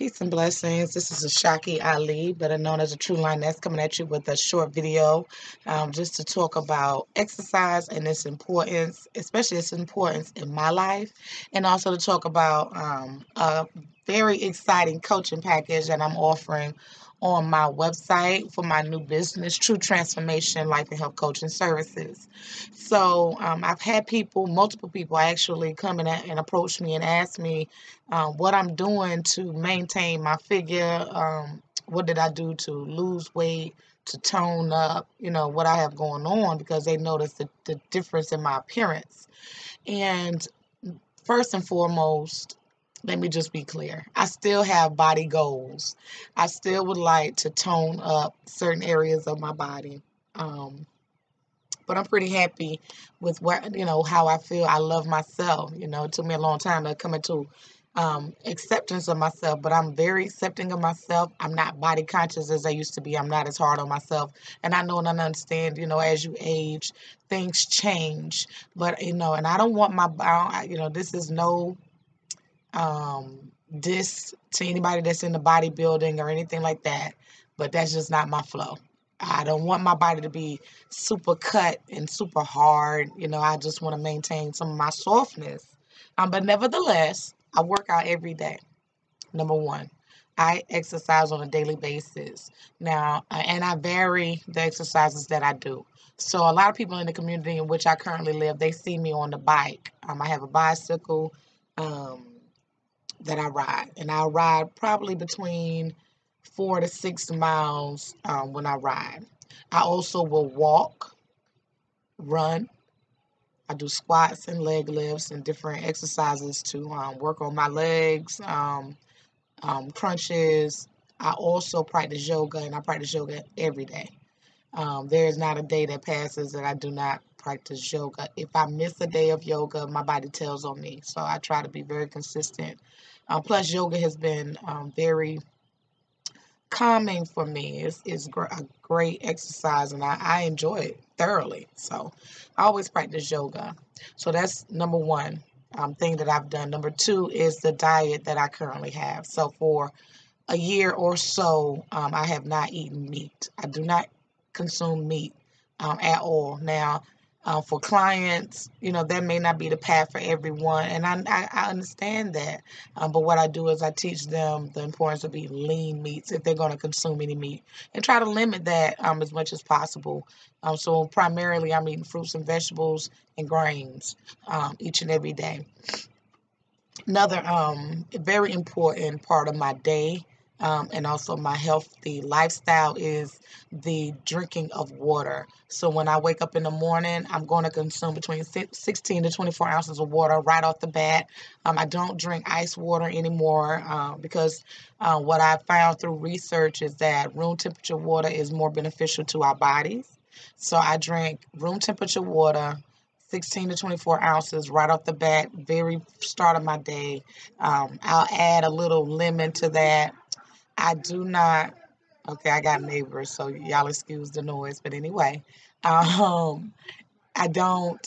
Peace and blessings. This is Ashaki Ali, better known as a True Lioness, coming at you with a short video just to talk about exercise and its importance, especially its importance in my life, and also to talk about a very exciting coaching package that I'm offering on my website for my new business, True Transformation Life and Health Coaching Services. So I've had multiple people actually come in and approach me and ask me what I'm doing to maintain my figure. What did I do to lose weight, to tone up, what I have going on, because they notice the difference in my appearance. And first and foremost, let me just be clear. I still have body goals. I still would like to tone up certain areas of my body. But I'm pretty happy with how I feel. I love myself. It took me a long time to come into acceptance of myself, but I'm very accepting of myself. I'm not body conscious as I used to be. I'm not as hard on myself. And I know and I understand, as you age, things change. But, and I don't want this is no diss to anybody that's in the bodybuilding or anything like that, but that's just not my flow. I don't want my body to be super cut and super hard. I just want to maintain some of my softness. But nevertheless, I work out every day. Number one, I exercise on a daily basis. Now, and I vary the exercises that I do. So a lot of people in the community in which I currently live, they see me on the bike. I have a bicycle that I ride, and I ride probably between 4 to 6 miles when I ride. I also will walk, run. I do squats and leg lifts and different exercises to work on my legs, crunches. I also practice yoga, and I practice yoga every day. There is not a day that passes that I do not practice yoga. If I miss a day of yoga, my body tells on me. So I try to be very consistent. Plus, yoga has been very calming for me. It's a great exercise, and I enjoy it thoroughly. So I always practice yoga. So that's number one thing that I've done. Number two is the diet that I currently have. So for a year or so, I have not eaten meat. I do not consume meat at all. Now, for clients, that may not be the path for everyone, and I understand that. But what I do is I teach them the importance of eating lean meats if they're going to consume any meat, and try to limit that as much as possible. So primarily, I'm eating fruits and vegetables and grains each and every day. Another very important part of my day and also my healthy lifestyle is the drinking of water. So when I wake up in the morning, I'm going to consume between 16 to 24 ounces of water right off the bat. I don't drink ice water anymore because what I found through research is that room temperature water is more beneficial to our bodies. So I drink room temperature water, 16 to 24 ounces right off the bat, very start of my day. I'll add a little lemon to that. I do not, okay, I got neighbors, so y'all excuse the noise. But anyway, um, I don't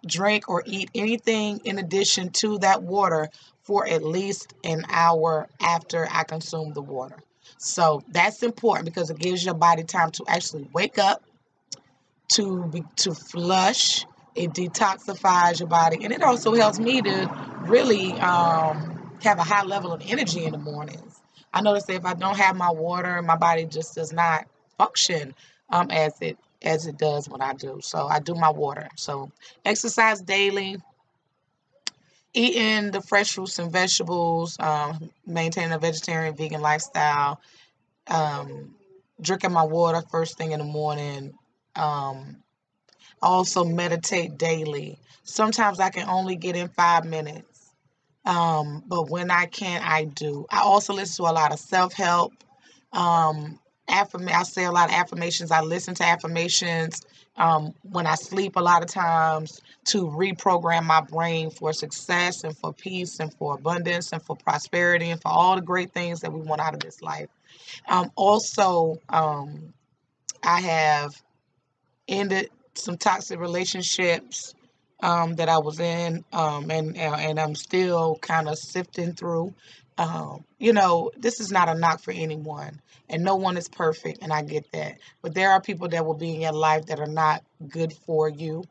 drink or eat anything in addition to that water for at least an hour after I consume the water. So that's important because it gives your body time to actually wake up, to flush. It detoxifies your body, and it also helps me to really have a high level of energy in the mornings. I notice that if I don't have my water, my body just does not function as it does when I do. So I do my water. So exercise daily, eating the fresh fruits and vegetables, maintaining a vegetarian vegan lifestyle, drinking my water first thing in the morning. Also meditate daily. Sometimes I can only get in 5 minutes. But when I can, I do. I also listen to a lot of self-help. I say a lot of affirmations. I listen to affirmations when I sleep a lot of times to reprogram my brain for success and for peace and for abundance and for prosperity and for all the great things that we want out of this life. Also, I have ended some toxic relationships that I was in, and I'm still kind of sifting through. This is not a knock for anyone, and no one is perfect, and I get that. But there are people that will be in your life that are not good for you.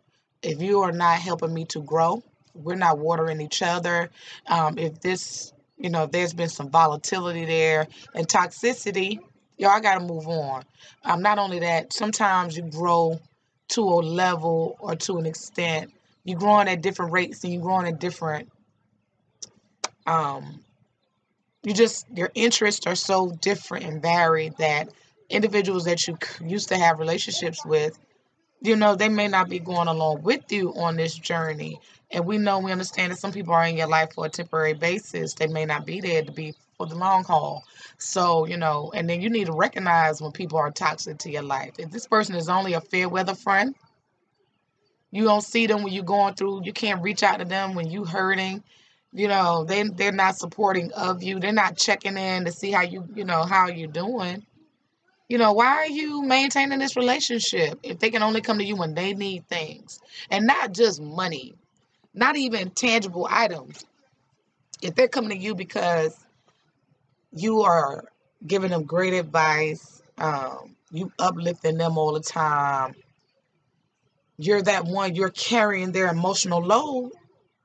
If you are not helping me to grow, we're not watering each other. If this, if there's been some volatility there and toxicity, I got to move on. Not only that, sometimes you grow to a level or to an extent. You're growing at different rates and you're growing at different, um, your interests are so different and varied that individuals that you used to have relationships with, they may not be going along with you on this journey. And we understand that some people are in your life for a temporary basis. They may not be there to be for the long haul. So, and then you need to recognize when people are toxic to your life. If this person is only a fair weather friend, you don't see them when you're going through, you can't reach out to them when you hurting. They're not supporting of you. They're not checking in to see how how you're doing. Why are you maintaining this relationship if they can only come to you when they need things and not just money, not even tangible items? If they're coming to you because you are giving them great advice, you uplifting them all the time, you're that one, you're carrying their emotional load.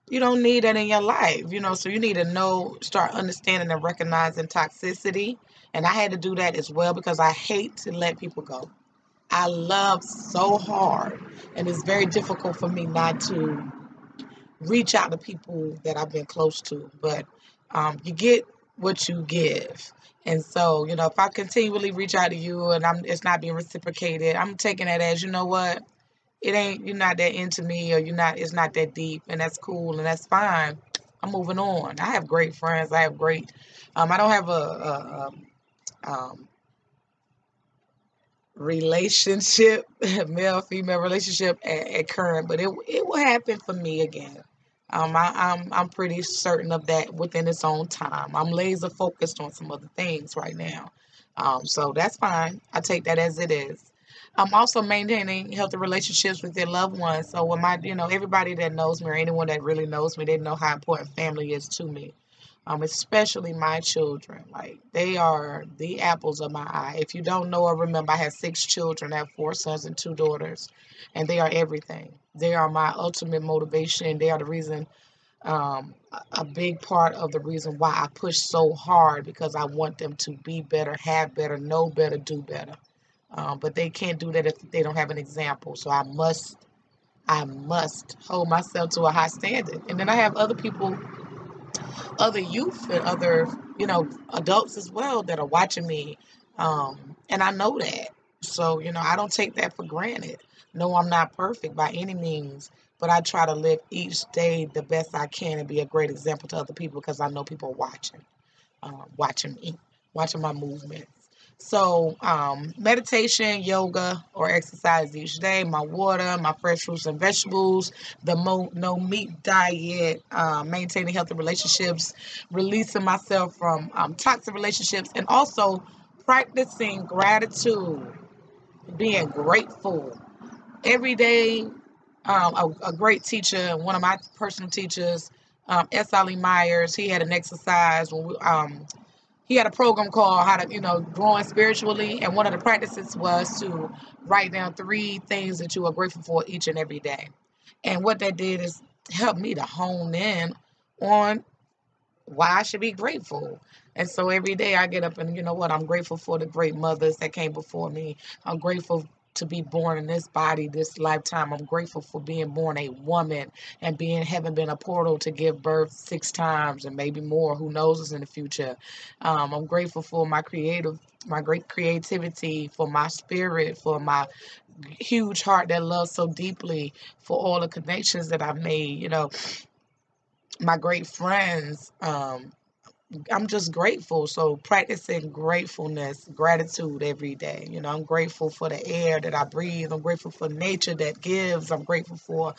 You don't need that in your life, so you need to start understanding and recognizing toxicity. And I had to do that as well because I hate to let people go. I love so hard, and it's very difficult for me not to reach out to people that I've been close to. But you get what you give. And so, if I continually reach out to you and it's not being reciprocated, I'm taking it as, what? You're not that into me, or it's not that deep, and that's cool and that's fine. I'm moving on. I have great friends. I have great, I don't have a relationship, male female relationship at current, but it will happen for me again. I'm pretty certain of that within its own time. I'm laser focused on some other things right now, so that's fine. I take that as it is. I'm also maintaining healthy relationships with their loved ones. So when everybody that knows me or anyone that really knows me, they know how important family is to me. Especially my children. Like, they are the apples of my eye. If you don't know or remember, I have 6 children. I have 4 sons and 2 daughters, and they are everything. They are my ultimate motivation. They are the reason, a big part of the reason why I push so hard, because I want them to be better, have better, know better, do better. But they can't do that if they don't have an example. So I must hold myself to a high standard. And then I have other people, other youth and other, adults as well that are watching me. And I know that. So, I don't take that for granted. No, I'm not perfect by any means, but I try to live each day the best I can and be a great example to other people because I know people are watching me, watching my movements. So, meditation, yoga, or exercise each day, my water, my fresh fruits and vegetables, the no meat diet, maintaining healthy relationships, releasing myself from toxic relationships, and also practicing gratitude, being grateful every day. A great teacher, one of my personal teachers, S. Ali Myers, he had an exercise when he had a program called How to, Growing Spiritually. And one of the practices was to write down 3 things that you are grateful for each and every day. And what that did is help me to hone in on why I should be grateful. And so every day I get up and, I'm grateful for the great mothers that came before me. I'm grateful to be born in this body, this lifetime. I'm grateful for being born a woman and having been a portal to give birth 6 times and maybe more. Who knows us in the future? I'm grateful for my great creativity, for my spirit, for my huge heart that loves so deeply, for all the connections that I've made, my great friends. I'm just grateful. So practicing gratefulness, gratitude every day. I'm grateful for the air that I breathe. I'm grateful for nature that gives. I'm grateful for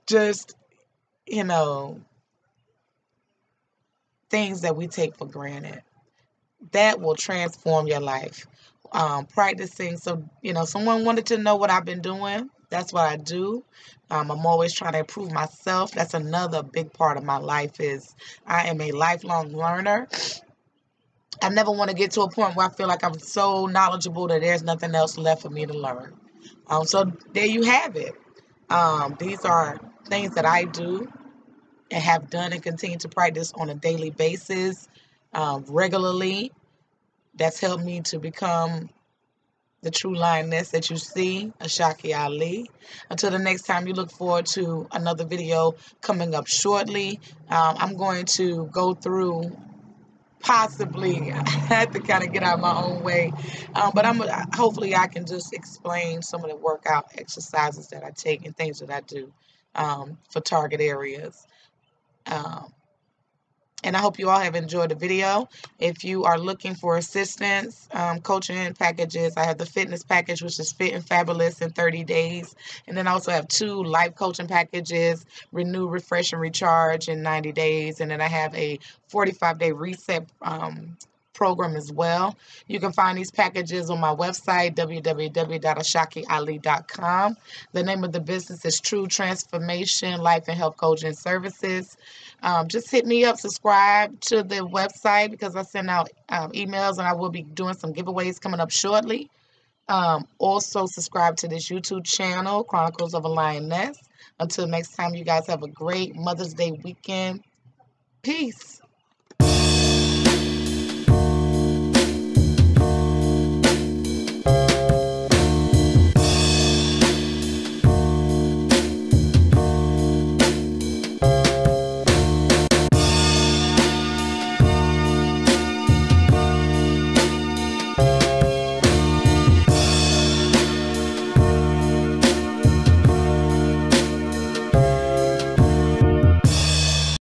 just, things that we take for granted. That will transform your life. Practicing. So, someone wanted to know what I've been doing. That's what I do. I'm always trying to improve myself. That's another big part of my life is I am a lifelong learner. I never want to get to a point where I feel like I'm so knowledgeable that there's nothing else left for me to learn. So there you have it. These are things that I do and have done and continue to practice on a daily basis, regularly. That's helped me to become the true lioness that you see, Ashaki Ali. Until the next time, you look forward to another video coming up shortly. I'm going to go through possibly, I had to kind of get out of my own way, but hopefully I can just explain some of the workout exercises that I take and things that I do for target areas. Um, and I hope you all have enjoyed the video. If you are looking for assistance, coaching packages, I have the fitness package, which is Fit and Fabulous in 30 days. And then I also have 2 life coaching packages, Renew, Refresh, and Recharge in 90 days. And then I have a 45-day reset program as well. You can find these packages on my website, www.ashakiali.com. The name of the business is True Transformation Life and Health Coaching Services. Just hit me up, subscribe to the website because I send out emails, and I will be doing some giveaways coming up shortly. Also subscribe to this YouTube channel, Chronicles of a Lioness. Until next time, you guys have a great Mother's Day weekend. Peace.